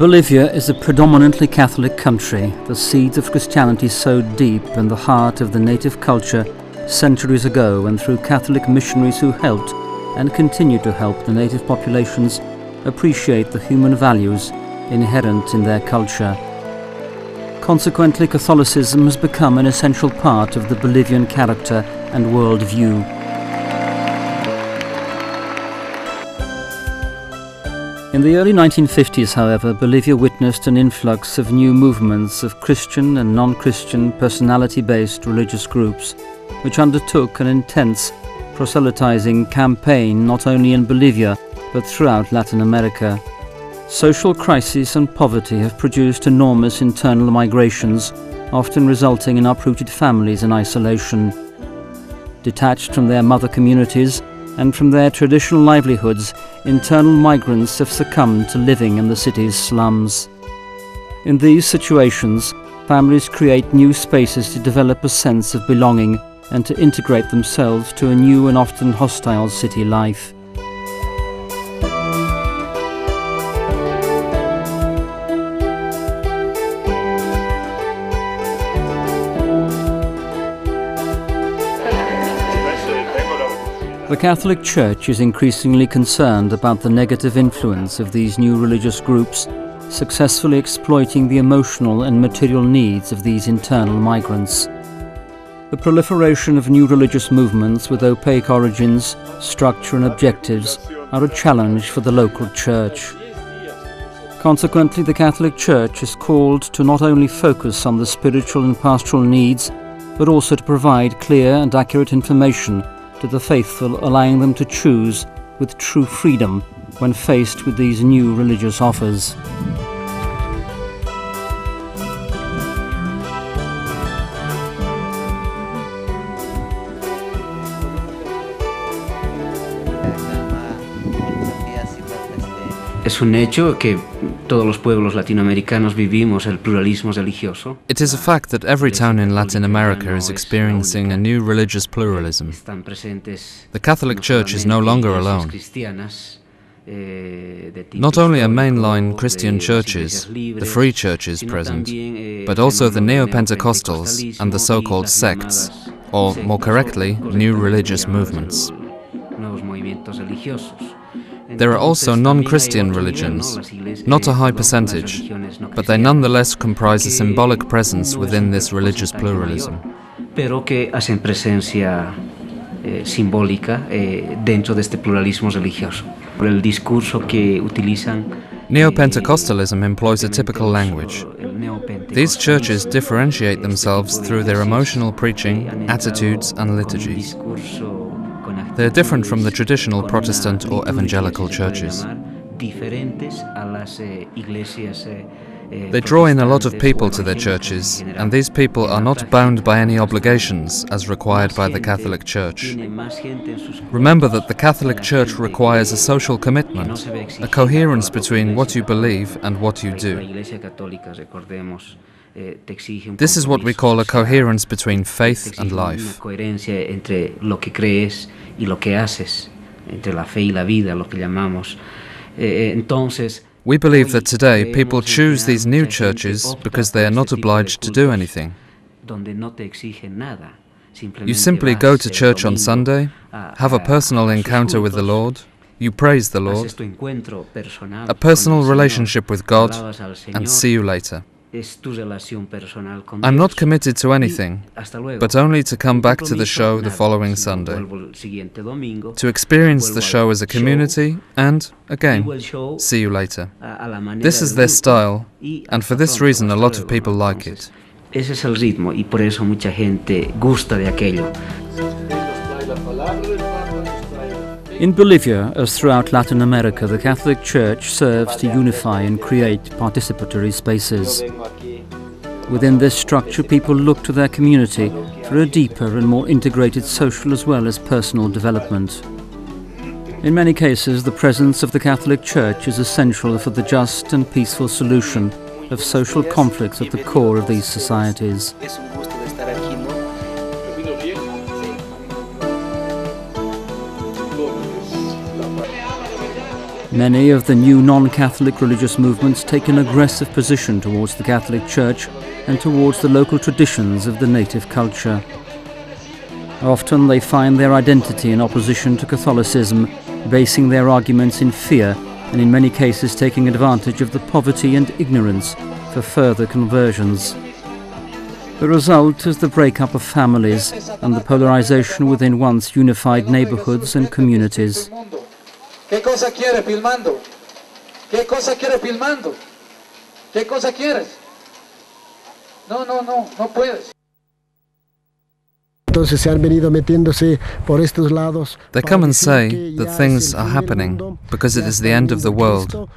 Bolivia is a predominantly Catholic country, the seeds of Christianity sowed deep in the heart of the native culture centuries ago and through Catholic missionaries who helped and continue to help the native populations appreciate the human values inherent in their culture. Consequently, Catholicism has become an essential part of the Bolivian character and worldview. In the early 1950s, however, Bolivia witnessed an influx of new movements of Christian and non-Christian personality-based religious groups, which undertook an intense proselytizing campaign not only in Bolivia, but throughout Latin America. Social crises and poverty have produced enormous internal migrations, often resulting in uprooted families in isolation. Detached from their mother communities and from their traditional livelihoods, internal migrants have succumbed to living in the city's slums. In these situations, families create new spaces to develop a sense of belonging and to integrate themselves to a new and often hostile city life. The Catholic Church is increasingly concerned about the negative influence of these new religious groups, successfully exploiting the emotional and material needs of these internal migrants. The proliferation of new religious movements with opaque origins, structure and objectives are a challenge for the local church. Consequently, the Catholic Church is called to not only focus on the spiritual and pastoral needs, but also to provide clear and accurate information to the faithful, allowing them to choose with true freedom when faced with these new religious offers. Es un hecho que todos los pueblos latinoamericanos vivimos el pluralismo religioso. It is a fact that every town in Latin America is experiencing a new religious pluralism. The Catholic Church is no longer alone. Not only are mainline Christian churches, the free churches present, but also the neo-Pentecostals and the so-called sects, or more correctly, new religious movements. There are also non-Christian religions, not a high percentage, but they nonetheless comprise a symbolic presence within this religious pluralism. Pero que hacen presencia simbólica dentro de este pluralismo religioso. Por el discurso que utilizan. Neo-Pentecostalism employs a typical language. These churches differentiate themselves through their emotional preaching, attitudes and liturgies. They are different from the traditional Protestant or evangelical churches. They draw in a lot of people to their churches, and these people are not bound by any obligations as required by the Catholic Church. Remember that the Catholic Church requires a social commitment, a coherence between what you believe and what you do. This is what we call a coherence between faith and life. We believe that today people choose these new churches because they are not obliged to do anything. You simply go to church on Sunday, have a personal encounter with the Lord, you praise the Lord, a personal relationship with God, and see you later. I'm not committed to anything, but only to come back to the show the following Sunday, to experience the show as a community, and, again, see you later. This is their style, and for this reason a lot of people like it. Ese es el ritmo y por eso mucha gente gusta de aquello. In Bolivia, as throughout Latin America, the Catholic Church serves to unify and create participatory spaces. Within this structure, people look to their community for a deeper and more integrated social as well as personal development. In many cases, the presence of the Catholic Church is essential for the just and peaceful solution of social conflicts at the core of these societies. Many of the new non-Catholic religious movements take an aggressive position towards the Catholic Church and towards the local traditions of the native culture. Often they find their identity in opposition to Catholicism, basing their arguments in fear and in many cases taking advantage of the poverty and ignorance for further conversions. The result is the breakup of families and the polarization within once unified neighborhoods and communities. ¿Qué cosa quieres filmando? ¿Qué cosa quieres filmando? ¿Qué cosa quieres? No puedes. They come and say that things are happening because it is the end of the world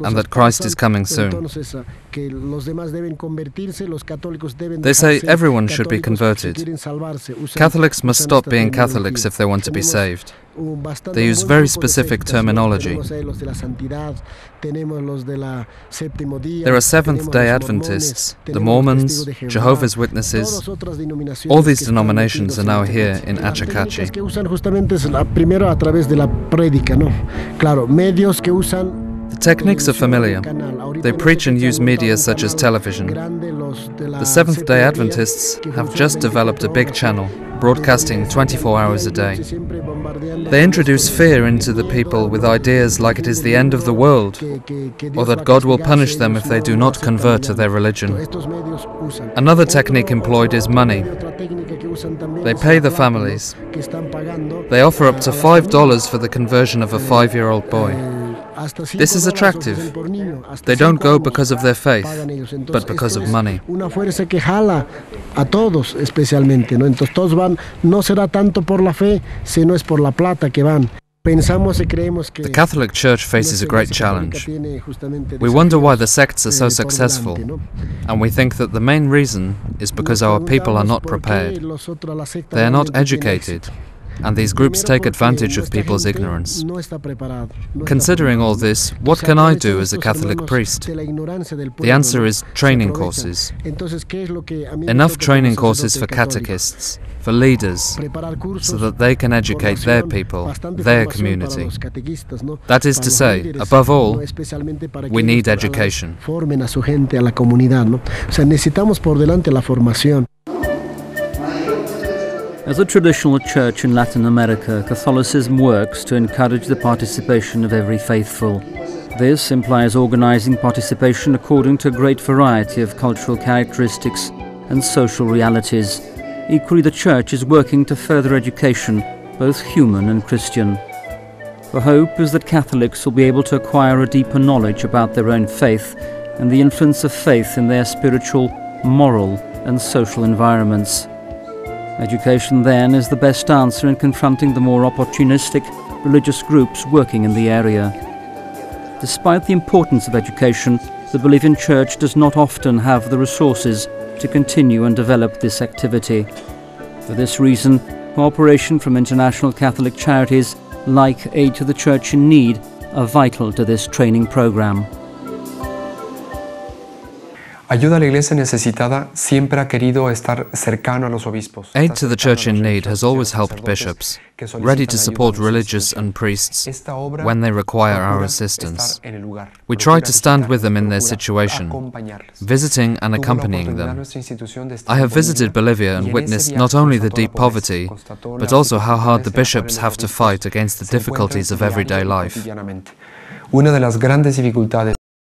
and that Christ is coming soon. They say everyone should be converted. Catholics must stop being Catholics if they want to be saved. They use very specific terminology. There are Seventh-day Adventists, the Mormons, Jehovah's Witnesses. All these denominations are now here in Achacachi. The techniques are familiar. They preach and use media such as television. The Seventh-day Adventists have just developed a big channel, broadcasting 24 hours a day. They introduce fear into the people with ideas like it is the end of the world, or that God will punish them if they do not convert to their religion. Another technique employed is money. They pay the families. They offer up to $5 for the conversion of a 5-year-old boy. This is attractive. They don't go because of their faith, but because of money. The Catholic Church faces a great challenge. We wonder why the sects are so successful, and we think that the main reason is because our people are not prepared. They are not educated, and these groups take advantage of people's ignorance. Considering all this, what can I do as a Catholic priest? The answer is training courses. Enough training courses for catechists, for leaders, so that they can educate their people, their community. That is to say, above all, we need education. As a traditional church in Latin America, Catholicism works to encourage the participation of every faithful. This implies organizing participation according to a great variety of cultural characteristics and social realities. Equally, the Church is working to further education, both human and Christian. The hope is that Catholics will be able to acquire a deeper knowledge about their own faith and the influence of faith in their spiritual, moral and social environments. Education, then, is the best answer in confronting the more opportunistic religious groups working in the area. Despite the importance of education, the Bolivian Church does not often have the resources to continue and develop this activity. For this reason, cooperation from international Catholic charities like Aid to the Church in Need are vital to this training program. Ayuda a la Iglesia necesitada siempre ha querido estar cercano a los obispos. Aid to the Church in Need has always helped bishops, ready to support religious and priests when they require our assistance. We try to stand with them in their situation, visiting and accompanying them. I have visited Bolivia and witnessed not only the deep poverty, but also how hard the bishops have to fight against the difficulties of everyday life. Una de las grandes dificultades